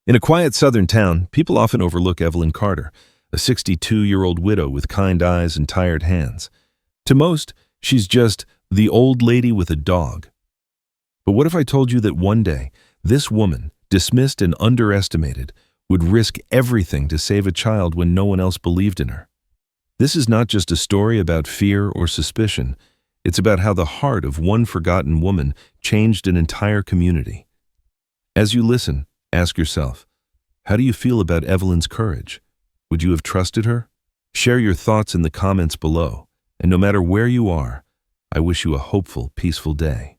In a quiet southern town, people often overlook Evelyn Carter, a 62-year-old widow with kind eyes and tired hands. To most, she's just the old lady with a dog. But what if I told you that one day, this woman, dismissed and underestimated, would risk everything to save a child when no one else believed in her? This is not just a story about fear or suspicion. It's about how the heart of one forgotten woman changed an entire community. As you listen, ask yourself, how do you feel about Evelyn's courage? Would you have trusted her? Share your thoughts in the comments below, and no matter where you are, I wish you a hopeful, peaceful day.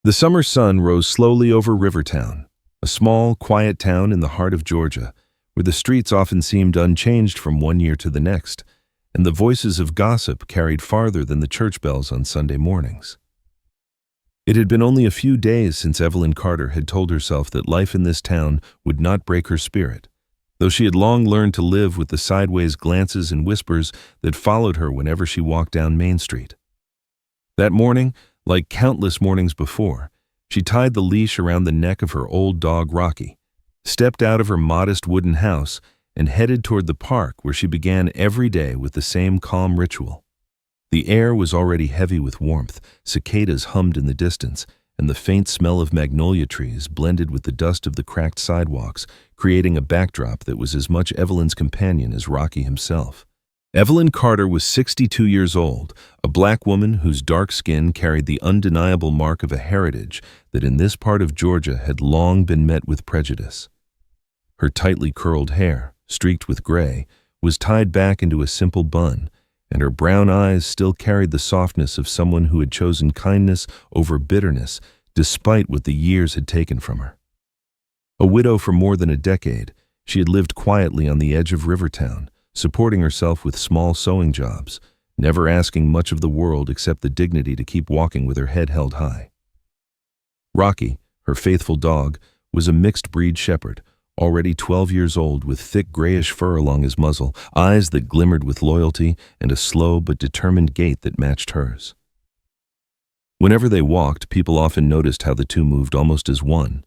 The summer sun rose slowly over Rivertown, a small, quiet town in the heart of Georgia, where the streets often seemed unchanged from one year to the next, and the voices of gossip carried farther than the church bells on Sunday mornings. It had been only a few days since Evelyn Carter had told herself that life in this town would not break her spirit, though she had long learned to live with the sideways glances and whispers that followed her whenever she walked down Main Street. That morning, like countless mornings before, she tied the leash around the neck of her old dog Rocky, stepped out of her modest wooden house, and headed toward the park where she began every day with the same calm ritual. The air was already heavy with warmth, cicadas hummed in the distance, and the faint smell of magnolia trees blended with the dust of the cracked sidewalks, creating a backdrop that was as much Evelyn's companion as Rocky himself. Evelyn Carter was 62 years old, a black woman whose dark skin carried the undeniable mark of a heritage that in this part of Georgia had long been met with prejudice. Her tightly curled hair, streaked with gray, was tied back into a simple bun, and her brown eyes still carried the softness of someone who had chosen kindness over bitterness despite what the years had taken from her. A widow for more than a decade, she had lived quietly on the edge of Rivertown, supporting herself with small sewing jobs, never asking much of the world except the dignity to keep walking with her head held high. Rocky, her faithful dog, was a mixed-breed shepherd, already 12 years old with thick grayish fur along his muzzle, eyes that glimmered with loyalty, and a slow but determined gait that matched hers. Whenever they walked, people often noticed how the two moved almost as one.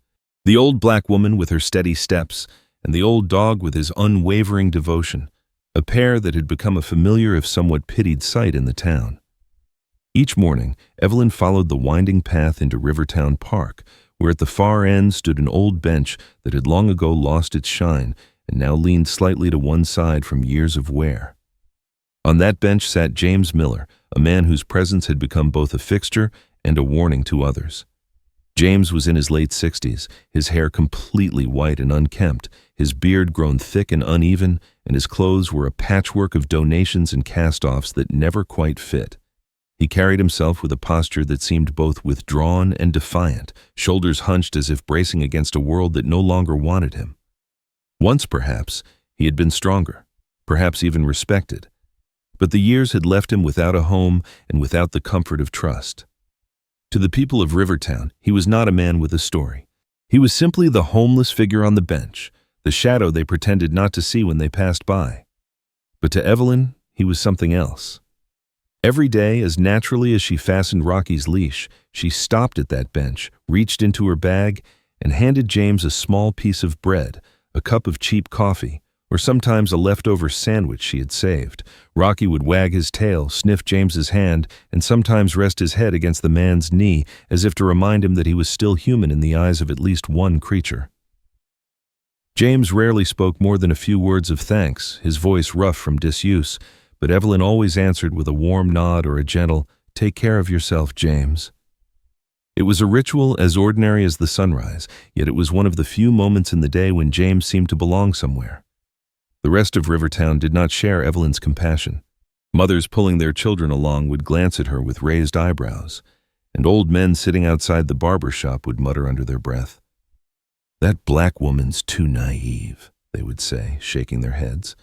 The old black woman with her steady steps, and the old dog with his unwavering devotion, a pair that had become a familiar if somewhat pitied sight in the town. Each morning, Evelyn followed the winding path into Rivertown Park, where at the far end stood an old bench that had long ago lost its shine and now leaned slightly to one side from years of wear. On that bench sat James Miller, a man whose presence had become both a fixture and a warning to others. James was in his late 60s, his hair completely white and unkempt, his beard grown thick and uneven, and his clothes were a patchwork of donations and cast-offs that never quite fit. He carried himself with a posture that seemed both withdrawn and defiant, shoulders hunched as if bracing against a world that no longer wanted him. Once, perhaps, he had been stronger, perhaps even respected. But the years had left him without a home and without the comfort of trust. To the people of Rivertown, he was not a man with a story. He was simply the homeless figure on the bench, the shadow they pretended not to see when they passed by. But to Evelyn, he was something else. Every day, as naturally as she fastened Rocky's leash, she stopped at that bench, reached into her bag, and handed James a small piece of bread, a cup of cheap coffee, or sometimes a leftover sandwich she had saved. Rocky would wag his tail, sniff James's hand, and sometimes rest his head against the man's knee, as if to remind him that he was still human in the eyes of at least one creature. James rarely spoke more than a few words of thanks, his voice rough from disuse, but Evelyn always answered with a warm nod or a gentle, "Take care of yourself, James." It was a ritual as ordinary as the sunrise, yet it was one of the few moments in the day when James seemed to belong somewhere. The rest of Rivertown did not share Evelyn's compassion. Mothers pulling their children along would glance at her with raised eyebrows, and old men sitting outside the barber shop would mutter under their breath. "That black woman's too naive," they would say, shaking their heads.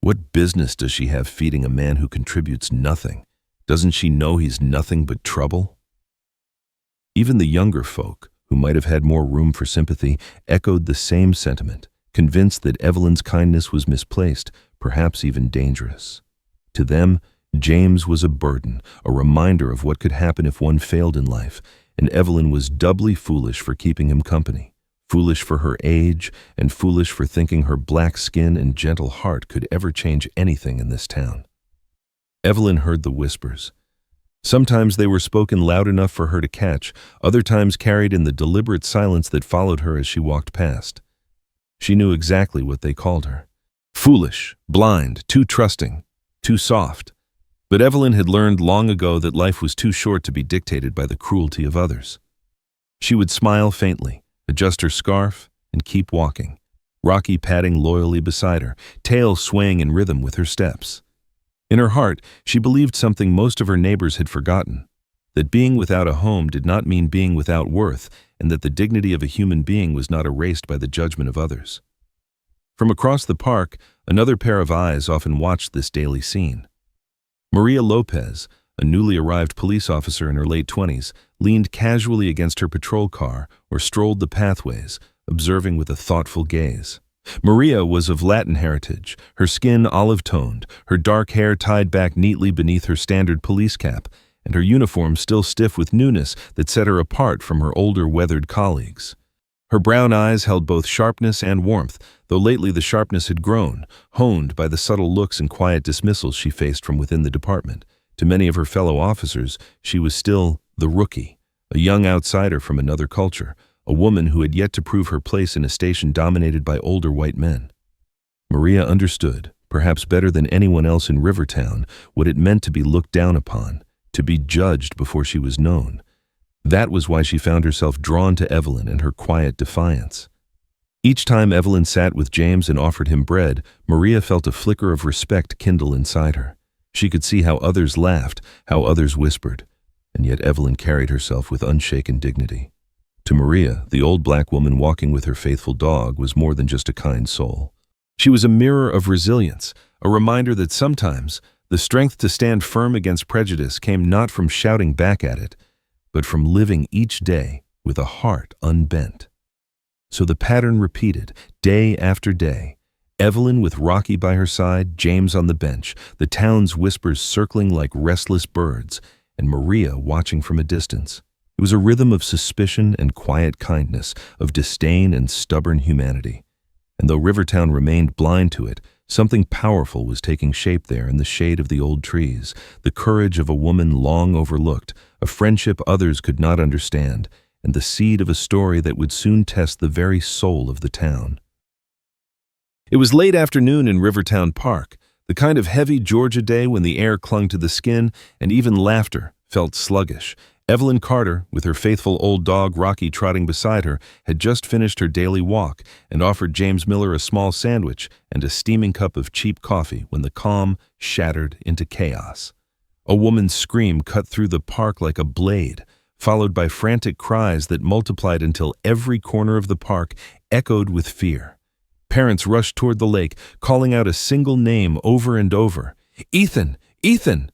"What business does she have feeding a man who contributes nothing? Doesn't she know he's nothing but trouble?" Even the younger folk, who might have had more room for sympathy, echoed the same sentiment, convinced that Evelyn's kindness was misplaced, perhaps even dangerous. To them, James was a burden, a reminder of what could happen if one failed in life, and Evelyn was doubly foolish for keeping him company, foolish for her age, and foolish for thinking her black skin and gentle heart could ever change anything in this town. Evelyn heard the whispers. Sometimes they were spoken loud enough for her to catch, other times carried in the deliberate silence that followed her as she walked past. She knew exactly what they called her. Foolish, blind, too trusting, too soft. But Evelyn had learned long ago that life was too short to be dictated by the cruelty of others. She would smile faintly, adjust her scarf, and keep walking, Rocky padding loyally beside her, tail swaying in rhythm with her steps. In her heart, she believed something most of her neighbors had forgotten, that being without a home did not mean being without worth, and that the dignity of a human being was not erased by the judgment of others. From across the park, another pair of eyes often watched this daily scene. Maria Lopez, a newly arrived police officer in her late 20s, leaned casually against her patrol car or strolled the pathways, observing with a thoughtful gaze. Maria was of Latin heritage, her skin olive-toned, her dark hair tied back neatly beneath her standard police cap, and her uniform still stiff with newness that set her apart from her older, weathered colleagues. Her brown eyes held both sharpness and warmth, though lately the sharpness had grown, honed by the subtle looks and quiet dismissals she faced from within the department. To many of her fellow officers, she was still the rookie, a young outsider from another culture, a woman who had yet to prove her place in a station dominated by older white men. Maria understood, perhaps better than anyone else in Rivertown, what it meant to be looked down upon, to be judged before she was known. That was why she found herself drawn to Evelyn and her quiet defiance. Each time Evelyn sat with James and offered him bread, Maria felt a flicker of respect kindle inside her. She could see how others laughed, how others whispered, and yet Evelyn carried herself with unshaken dignity. To Maria, the old black woman walking with her faithful dog was more than just a kind soul. She was a mirror of resilience, a reminder that sometimes the strength to stand firm against prejudice came not from shouting back at it, but from living each day with a heart unbent. So the pattern repeated, day after day. Evelyn with Rocky by her side, James on the bench, the town's whispers circling like restless birds, and Maria watching from a distance. It was a rhythm of suspicion and quiet kindness, of disdain and stubborn humanity. And though Rivertown remained blind to it, something powerful was taking shape there in the shade of the old trees, the courage of a woman long overlooked, a friendship others could not understand, and the seed of a story that would soon test the very soul of the town. It was late afternoon in Rivertown Park, the kind of heavy Georgia day when the air clung to the skin and even laughter felt sluggish. Evelyn Carter, with her faithful old dog Rocky trotting beside her, had just finished her daily walk and offered James Miller a small sandwich and a steaming cup of cheap coffee when the calm shattered into chaos. A woman's scream cut through the park like a blade, followed by frantic cries that multiplied until every corner of the park echoed with fear. Parents rushed toward the lake, calling out a single name over and over. "Ethan! Ethan!"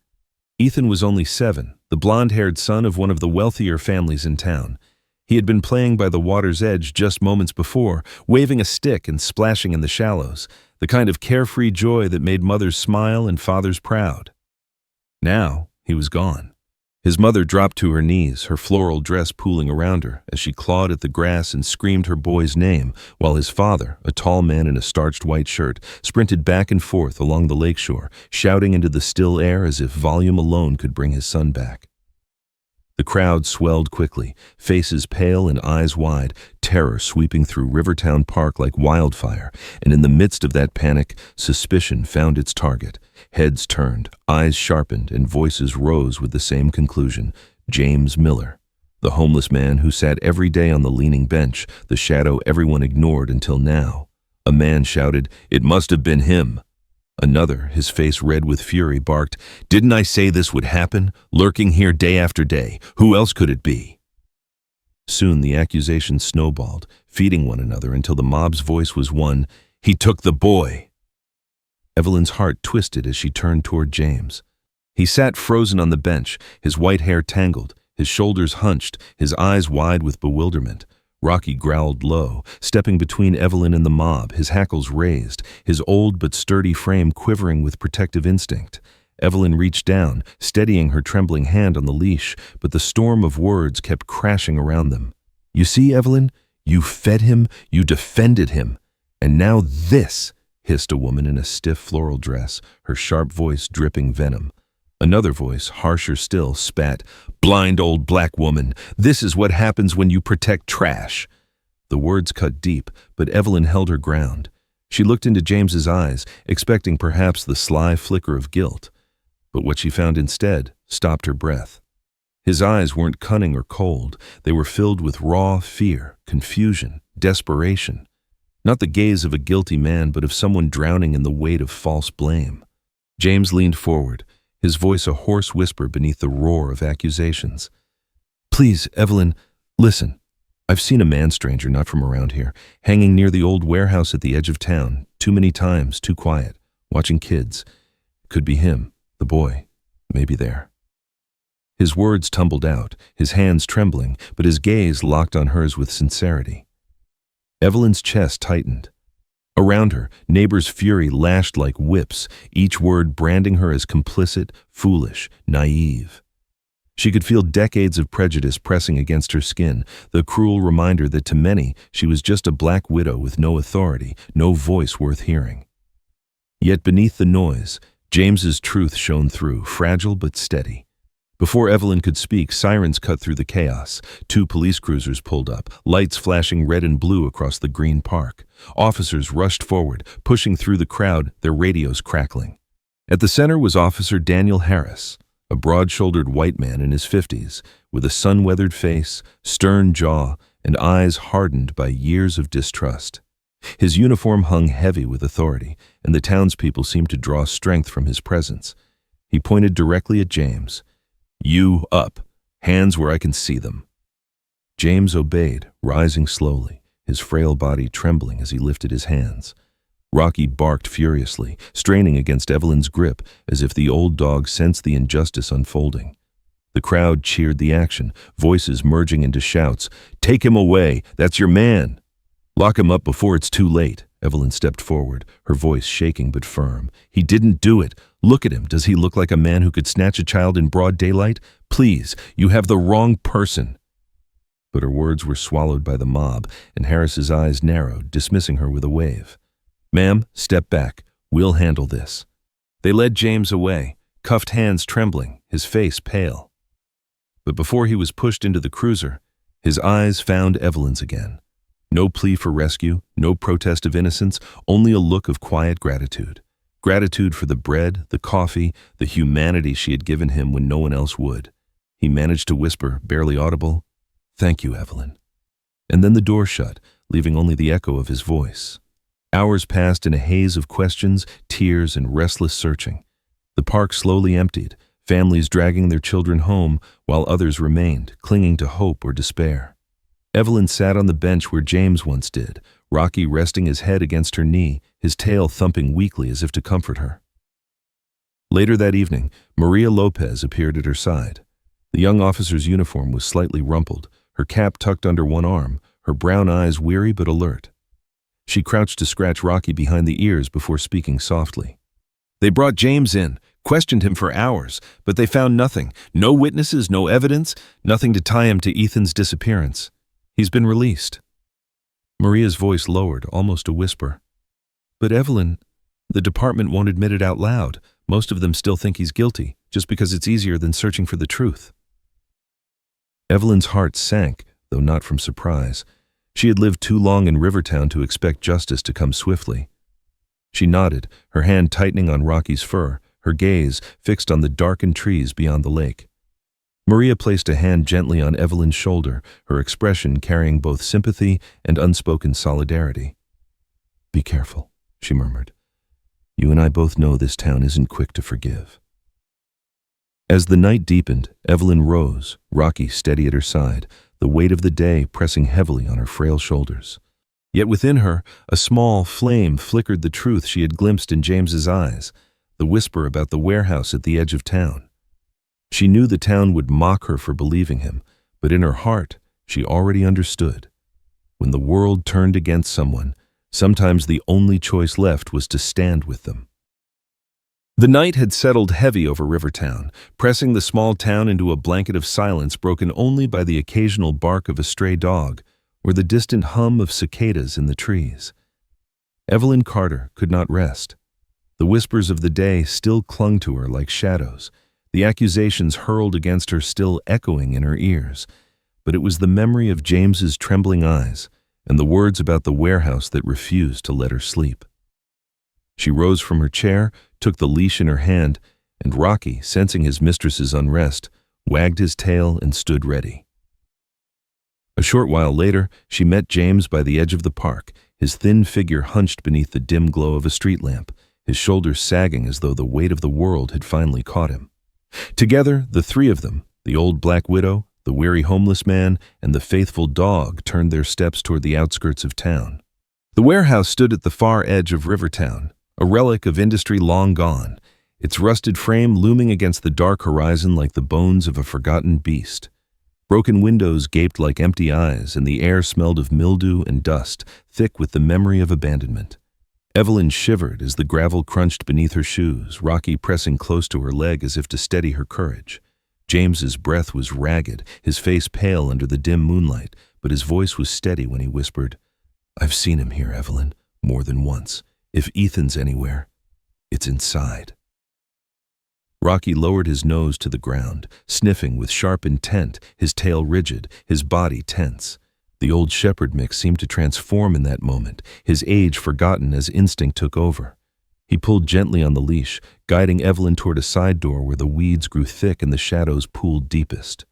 Ethan was only 7, the blonde-haired son of one of the wealthier families in town. He had been playing by the water's edge just moments before, waving a stick and splashing in the shallows, the kind of carefree joy that made mothers smile and fathers proud. Now he was gone. His mother dropped to her knees, her floral dress pooling around her, as she clawed at the grass and screamed her boy's name, while his father, a tall man in a starched white shirt, sprinted back and forth along the lakeshore, shouting into the still air as if volume alone could bring his son back. The crowd swelled quickly, faces pale and eyes wide, terror sweeping through Rivertown Park like wildfire, and in the midst of that panic, suspicion found its target. Heads turned, eyes sharpened, and voices rose with the same conclusion. James Miller, the homeless man who sat every day on the leaning bench, the shadow everyone ignored until now. A man shouted, "It must have been him." Another, his face red with fury, barked, "Didn't I say this would happen? Lurking here day after day. Who else could it be?" Soon the accusations snowballed, feeding one another until the mob's voice was one, "He took the boy." Evelyn's heart twisted as she turned toward James. He sat frozen on the bench, his white hair tangled, his shoulders hunched, his eyes wide with bewilderment. Rocky growled low, stepping between Evelyn and the mob, his hackles raised, his old but sturdy frame quivering with protective instinct. Evelyn reached down, steadying her trembling hand on the leash, but the storm of words kept crashing around them. "You see, Evelyn, You fed him, you defended him, and now this, hissed a woman in a stiff floral dress, her sharp voice dripping venom. Another voice, harsher still, spat, "Blind old black woman, this is what happens when you protect trash." The words cut deep, but Evelyn held her ground. She looked into James's eyes, expecting perhaps the sly flicker of guilt. But what she found instead stopped her breath. His eyes weren't cunning or cold. They were filled with raw fear, confusion, desperation. Not the gaze of a guilty man, but of someone drowning in the weight of false blame. James leaned forward, his voice a hoarse whisper beneath the roar of accusations. "Please, Evelyn, listen. I've seen a man stranger not from around here, hanging near the old warehouse at the edge of town, too many times, too quiet, watching kids. Could be him, the boy, maybe there." His words tumbled out, his hands trembling, but his gaze locked on hers with sincerity. Evelyn's chest tightened. Around her, neighbors' fury lashed like whips, each word branding her as complicit, foolish, naive. She could feel decades of prejudice pressing against her skin, the cruel reminder that to many she was just a black widow with no authority, no voice worth hearing. Yet beneath the noise, James's truth shone through, fragile but steady. Before Evelyn could speak, sirens cut through the chaos. 2 police cruisers pulled up, lights flashing red and blue across the green park. Officers rushed forward, pushing through the crowd, their radios crackling. At the center was Officer Daniel Harris, a broad-shouldered white man in his 50s, with a sun-weathered face, stern jaw, and eyes hardened by years of distrust. His uniform hung heavy with authority, and the townspeople seemed to draw strength from his presence. He pointed directly at James. "You up. Hands where I can see them." James obeyed, rising slowly, his frail body trembling as he lifted his hands. Rocky barked furiously, straining against Evelyn's grip, as if the old dog sensed the injustice unfolding. The crowd cheered the action, voices merging into shouts. "Take him away! That's your man!" "Lock him up before it's too late." Evelyn stepped forward, her voice shaking but firm. "He didn't do it. Look at him. Does he look like a man who could snatch a child in broad daylight? Please, you have the wrong person." But her words were swallowed by the mob, and Harris's eyes narrowed, dismissing her with a wave. "Ma'am, step back. We'll handle this." They led James away, cuffed hands trembling, his face pale. But before he was pushed into the cruiser, his eyes found Evelyn's again. No plea for rescue, no protest of innocence, only a look of quiet gratitude. Gratitude for the bread, the coffee, the humanity she had given him when no one else would. He managed to whisper, barely audible, "Thank you, Evelyn." And then the door shut, leaving only the echo of his voice. Hours passed in a haze of questions, tears, and restless searching. The park slowly emptied, families dragging their children home, while others remained, clinging to hope or despair. Evelyn sat on the bench where James once did, Rocky resting his head against her knee, his tail thumping weakly as if to comfort her. Later that evening, Maria Lopez appeared at her side. The young officer's uniform was slightly rumpled, her cap tucked under one arm, her brown eyes weary but alert. She crouched to scratch Rocky behind the ears before speaking softly. "They brought James in, questioned him for hours, but they found nothing. No witnesses, no evidence, nothing to tie him to Ethan's disappearance. He's been released." Maria's voice lowered, almost a whisper. "But Evelyn, the department won't admit it out loud. Most of them still think he's guilty, just because it's easier than searching for the truth." Evelyn's heart sank, though not from surprise. She had lived too long in Rivertown to expect justice to come swiftly. She nodded, her hand tightening on Rocky's fur, her gaze fixed on the darkened trees beyond the lake. Maria placed a hand gently on Evelyn's shoulder, her expression carrying both sympathy and unspoken solidarity. "Be careful," she murmured. "You and I both know this town isn't quick to forgive." As the night deepened, Evelyn rose, Rocky steady at her side, the weight of the day pressing heavily on her frail shoulders. Yet within her, a small flame flickered the truth she had glimpsed in James's eyes, the whisper about the warehouse at the edge of town. She knew the town would mock her for believing him, but in her heart, she already understood. When the world turned against someone, sometimes the only choice left was to stand with them. The night had settled heavy over Rivertown, pressing the small town into a blanket of silence broken only by the occasional bark of a stray dog or the distant hum of cicadas in the trees. Evelyn Carter could not rest. The whispers of the day still clung to her like shadows, the accusations hurled against her still echoing in her ears. But it was the memory of James's trembling eyes and the words about the warehouse that refused to let her sleep. She rose from her chair, took the leash in her hand, and Rocky, sensing his mistress's unrest, wagged his tail and stood ready. A short while later, she met James by the edge of the park, his thin figure hunched beneath the dim glow of a street lamp, his shoulders sagging as though the weight of the world had finally caught him. Together, the three of them, the old black widow, the weary homeless man, and the faithful dog, turned their steps toward the outskirts of town. The warehouse stood at the far edge of Rivertown, a relic of industry long gone, its rusted frame looming against the dark horizon like the bones of a forgotten beast. Broken windows gaped like empty eyes, and the air smelled of mildew and dust, thick with the memory of abandonment. Evelyn shivered as the gravel crunched beneath her shoes, Rocky pressing close to her leg as if to steady her courage. James's breath was ragged, his face pale under the dim moonlight, but his voice was steady when he whispered, "I've seen him here, Evelyn, more than once. If Ethan's anywhere, it's inside." Rocky lowered his nose to the ground, sniffing with sharp intent, his tail rigid, his body tense. The old shepherd mix seemed to transform in that moment, his age forgotten as instinct took over. He pulled gently on the leash, guiding Evelyn toward a side door where the weeds grew thick and the shadows pooled deepest.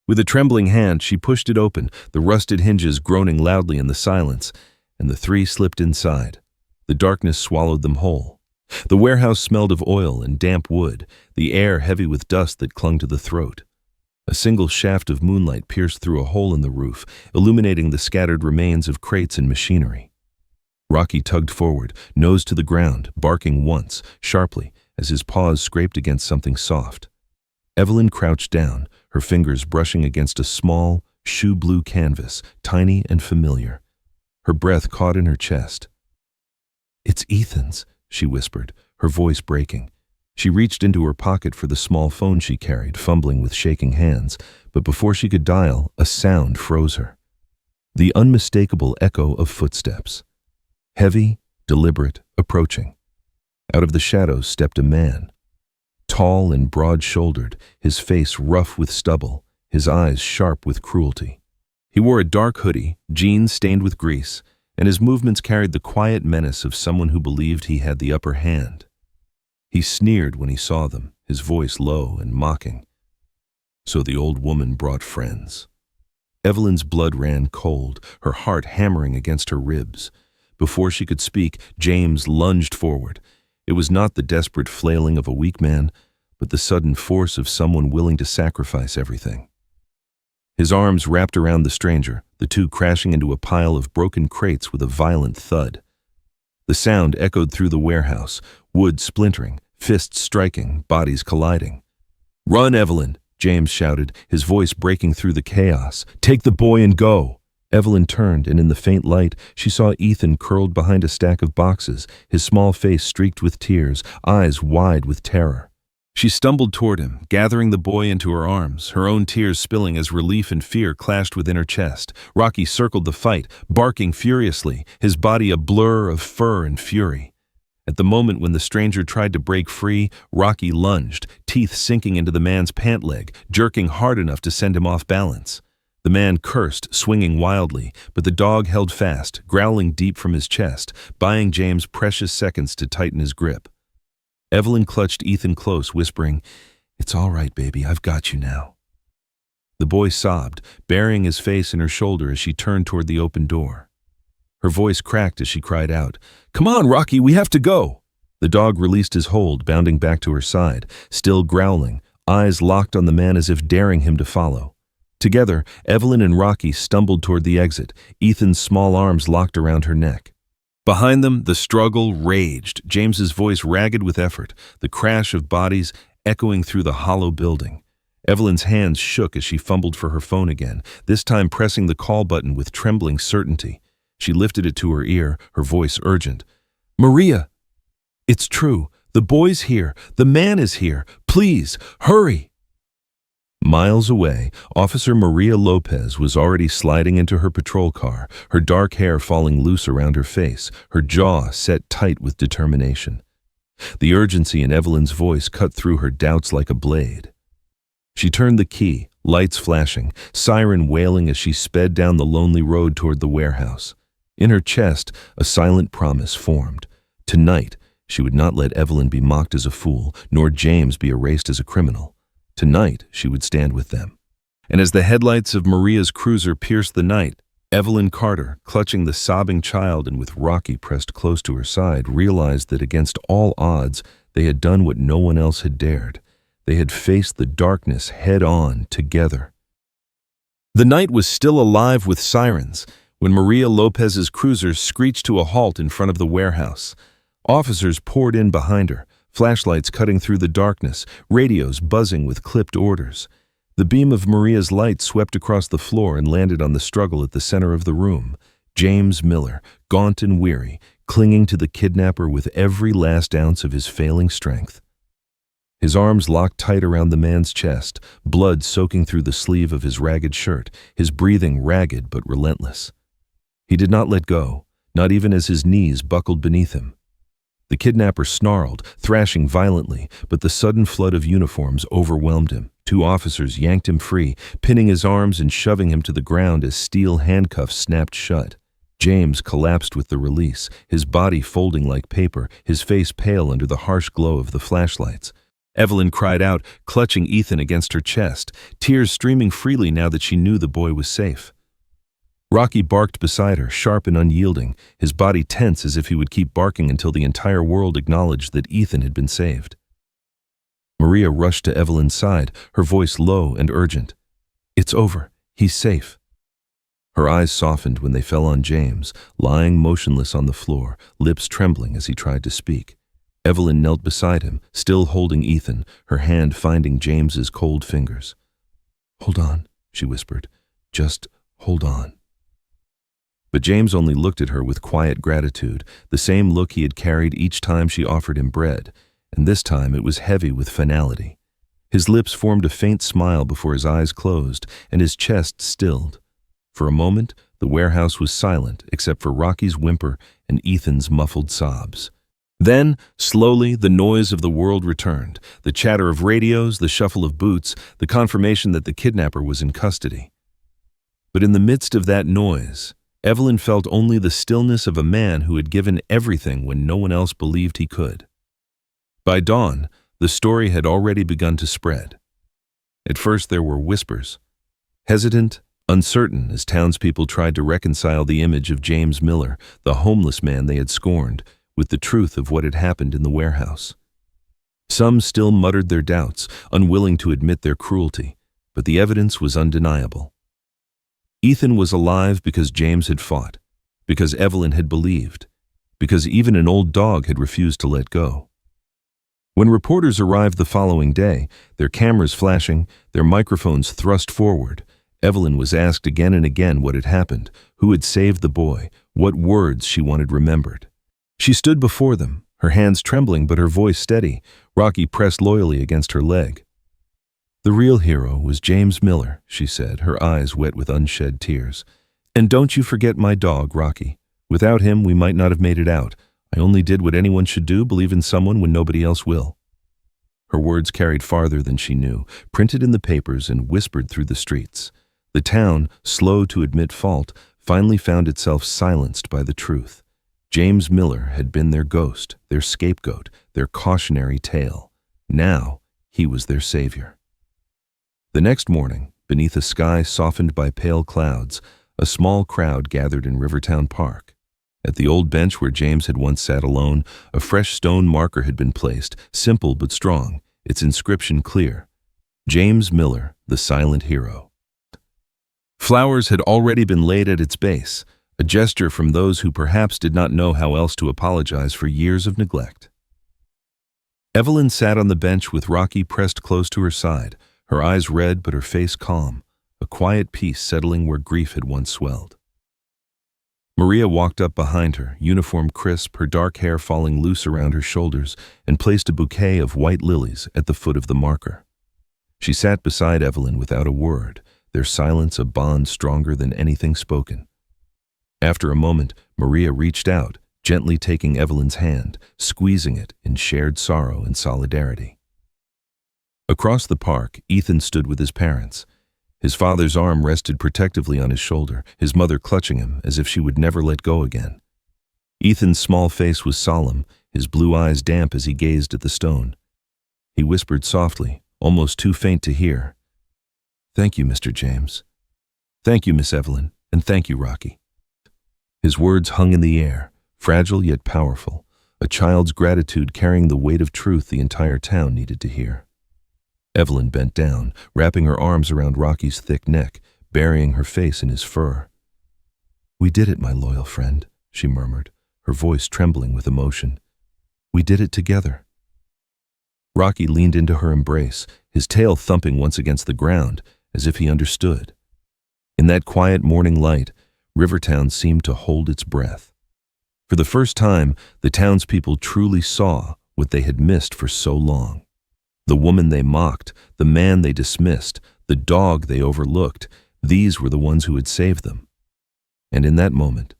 With a trembling hand, she pushed it open, the rusted hinges groaning loudly in the silence, and the three slipped inside. The darkness swallowed them whole. The warehouse smelled of oil and damp wood, the air heavy with dust that clung to the throat. A single shaft of moonlight pierced through a hole in the roof, illuminating the scattered remains of crates and machinery. Rocky tugged forward, nose to the ground, barking once, sharply, as his paws scraped against something soft. Evelyn crouched down, her fingers brushing against a small, shoe-blue canvas, tiny and familiar. Her breath caught in her chest. "It's Ethan's," she whispered, her voice breaking. She reached into her pocket for the small phone she carried, fumbling with shaking hands, but before she could dial, a sound froze her. The unmistakable echo of footsteps. Heavy, deliberate, approaching. Out of the shadows stepped a man. Tall and broad-shouldered, his face rough with stubble, his eyes sharp with cruelty. He wore a dark hoodie, jeans stained with grease, and his movements carried the quiet menace of someone who believed he had the upper hand. He sneered when he saw them, his voice low and mocking. So the old woman brought friends. Evelyn's blood ran cold, her heart hammering against her ribs. Before she could speak, James lunged forward. It was not the desperate flailing of a weak man, but the sudden force of someone willing to sacrifice everything. His arms wrapped around the stranger, the two crashing into a pile of broken crates with a violent thud. The sound echoed through the warehouse, wood splintering, fists striking, bodies colliding. "Run, Evelyn!" James shouted, his voice breaking through the chaos. "Take the boy and go!" Evelyn turned, and in the faint light, she saw Ethan curled behind a stack of boxes, his small face streaked with tears, eyes wide with terror. She stumbled toward him, gathering the boy into her arms, her own tears spilling as relief and fear clashed within her chest. Rocky circled the fight, barking furiously, his body a blur of fur and fury. At the moment when the stranger tried to break free, Rocky lunged, teeth sinking into the man's pant leg, jerking hard enough to send him off balance. The man cursed, swinging wildly, but the dog held fast, growling deep from his chest, buying James precious seconds to tighten his grip. Evelyn clutched Ethan close, whispering, "It's all right, baby, I've got you now." The boy sobbed, burying his face in her shoulder as she turned toward the open door. Her voice cracked as she cried out, "Come on, Rocky, we have to go!" The dog released his hold, bounding back to her side, still growling, eyes locked on the man as if daring him to follow. Together, Evelyn and Rocky stumbled toward the exit, Ethan's small arms locked around her neck. Behind them, the struggle raged, James's voice ragged with effort, the crash of bodies echoing through the hollow building. Evelyn's hands shook as she fumbled for her phone again, this time pressing the call button with trembling certainty. She lifted it to her ear, her voice urgent. "Maria! It's true. The boy's here. The man is here. Please, hurry!" Miles away, Officer Maria Lopez was already sliding into her patrol car, her dark hair falling loose around her face, her jaw set tight with determination. The urgency in Evelyn's voice cut through her doubts like a blade. She turned the key, lights flashing, siren wailing as she sped down the lonely road toward the warehouse. In her chest, a silent promise formed. Tonight, she would not let Evelyn be mocked as a fool, nor James be erased as a criminal. Tonight, she would stand with them. And as the headlights of Maria's cruiser pierced the night, Evelyn Carter, clutching the sobbing child and with Rocky pressed close to her side, realized that against all odds, they had done what no one else had dared. They had faced the darkness head-on together. The night was still alive with sirens when Maria Lopez's cruiser screeched to a halt in front of the warehouse. Officers poured in behind her, flashlights cutting through the darkness, radios buzzing with clipped orders. The beam of Maria's light swept across the floor and landed on the struggle at the center of the room. James Miller, gaunt and weary, clinging to the kidnapper with every last ounce of his failing strength. His arms locked tight around the man's chest, blood soaking through the sleeve of his ragged shirt, his breathing ragged but relentless. He did not let go, not even as his knees buckled beneath him. The kidnapper snarled, thrashing violently, but the sudden flood of uniforms overwhelmed him. Two officers yanked him free, pinning his arms and shoving him to the ground as steel handcuffs snapped shut. James collapsed with the release, his body folding like paper, his face pale under the harsh glow of the flashlights. Evelyn cried out, clutching Ethan against her chest, tears streaming freely now that she knew the boy was safe. Rocky barked beside her, sharp and unyielding, his body tense as if he would keep barking until the entire world acknowledged that Ethan had been saved. Maria rushed to Evelyn's side, her voice low and urgent. "It's over. He's safe." Her eyes softened when they fell on James, lying motionless on the floor, lips trembling as he tried to speak. Evelyn knelt beside him, still holding Ethan, her hand finding James's cold fingers. "Hold on," she whispered. "Just hold on." But James only looked at her with quiet gratitude, the same look he had carried each time she offered him bread, and this time it was heavy with finality. His lips formed a faint smile before his eyes closed, and his chest stilled. For a moment, the warehouse was silent except for Rocky's whimper and Ethan's muffled sobs. Then, slowly, the noise of the world returned, the chatter of radios, the shuffle of boots, the confirmation that the kidnapper was in custody. But in the midst of that noise, Evelyn felt only the stillness of a man who had given everything when no one else believed he could. By dawn, the story had already begun to spread. At first there were whispers, hesitant, uncertain as townspeople tried to reconcile the image of James Miller, the homeless man they had scorned, with the truth of what had happened in the warehouse. Some still muttered their doubts, unwilling to admit their cruelty, but the evidence was undeniable. Ethan was alive because James had fought, because Evelyn had believed, because even an old dog had refused to let go. When reporters arrived the following day, their cameras flashing, their microphones thrust forward, Evelyn was asked again and again what had happened, who had saved the boy, what words she wanted remembered. She stood before them, her hands trembling but her voice steady, Rocky pressed loyally against her leg. "The real hero was James Miller," she said, her eyes wet with unshed tears. "And don't you forget my dog, Rocky. Without him, we might not have made it out. I only did what anyone should do, believe in someone when nobody else will." Her words carried farther than she knew, printed in the papers and whispered through the streets. The town, slow to admit fault, finally found itself silenced by the truth. James Miller had been their ghost, their scapegoat, their cautionary tale. Now, he was their savior. The next morning, beneath a sky softened by pale clouds, a small crowd gathered in Rivertown Park. At the old bench where James had once sat alone, a fresh stone marker had been placed, simple but strong, its inscription clear. James Miller, the silent hero. Flowers had already been laid at its base, a gesture from those who perhaps did not know how else to apologize for years of neglect. Evelyn sat on the bench with Rocky pressed close to her side, her eyes red but her face calm, a quiet peace settling where grief had once swelled. Maria walked up behind her, uniform crisp, her dark hair falling loose around her shoulders, and placed a bouquet of white lilies at the foot of the marker. She sat beside Evelyn without a word, their silence a bond stronger than anything spoken. After a moment, Maria reached out, gently taking Evelyn's hand, squeezing it in shared sorrow and solidarity. Across the park, Ethan stood with his parents. His father's arm rested protectively on his shoulder, his mother clutching him as if she would never let go again. Ethan's small face was solemn, his blue eyes damp as he gazed at the stone. He whispered softly, almost too faint to hear, "Thank you, Mr. James. Thank you, Miss Evelyn, and thank you, Rocky." His words hung in the air, fragile yet powerful, a child's gratitude carrying the weight of truth the entire town needed to hear. Evelyn bent down, wrapping her arms around Rocky's thick neck, burying her face in his fur. "We did it, my loyal friend," she murmured, her voice trembling with emotion. "We did it together." Rocky leaned into her embrace, his tail thumping once against the ground, as if he understood. In that quiet morning light, Rivertown seemed to hold its breath. For the first time, the townspeople truly saw what they had missed for so long. The woman they mocked, the man they dismissed, the dog they overlooked, these were the ones who had saved them. And in that moment,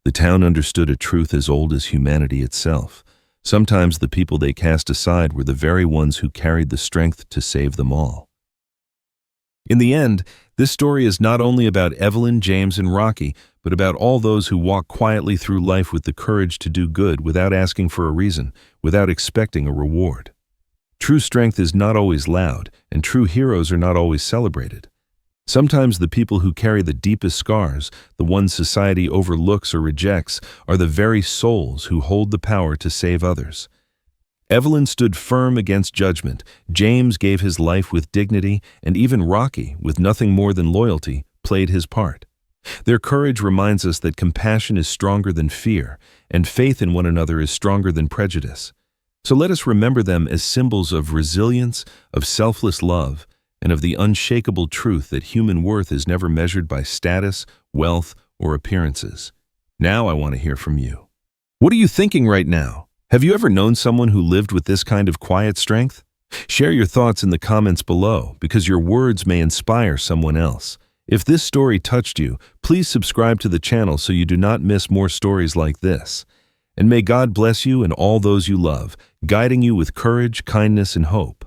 the town understood a truth as old as humanity itself. Sometimes the people they cast aside were the very ones who carried the strength to save them all. In the end, this story is not only about Evelyn, James, and Rocky, but about all those who walk quietly through life with the courage to do good without asking for a reason, without expecting a reward. True strength is not always loud, and true heroes are not always celebrated. Sometimes the people who carry the deepest scars, the ones society overlooks or rejects, are the very souls who hold the power to save others. Evelyn stood firm against judgment, James gave his life with dignity, and even Rocky, with nothing more than loyalty, played his part. Their courage reminds us that compassion is stronger than fear, and faith in one another is stronger than prejudice. So let us remember them as symbols of resilience, of selfless love, and of the unshakable truth that human worth is never measured by status, wealth, or appearances. Now I want to hear from you. What are you thinking right now? Have you ever known someone who lived with this kind of quiet strength? Share your thoughts in the comments below, because your words may inspire someone else. If this story touched you, please subscribe to the channel so you do not miss more stories like this. And may God bless you and all those you love, guiding you with courage, kindness, and hope.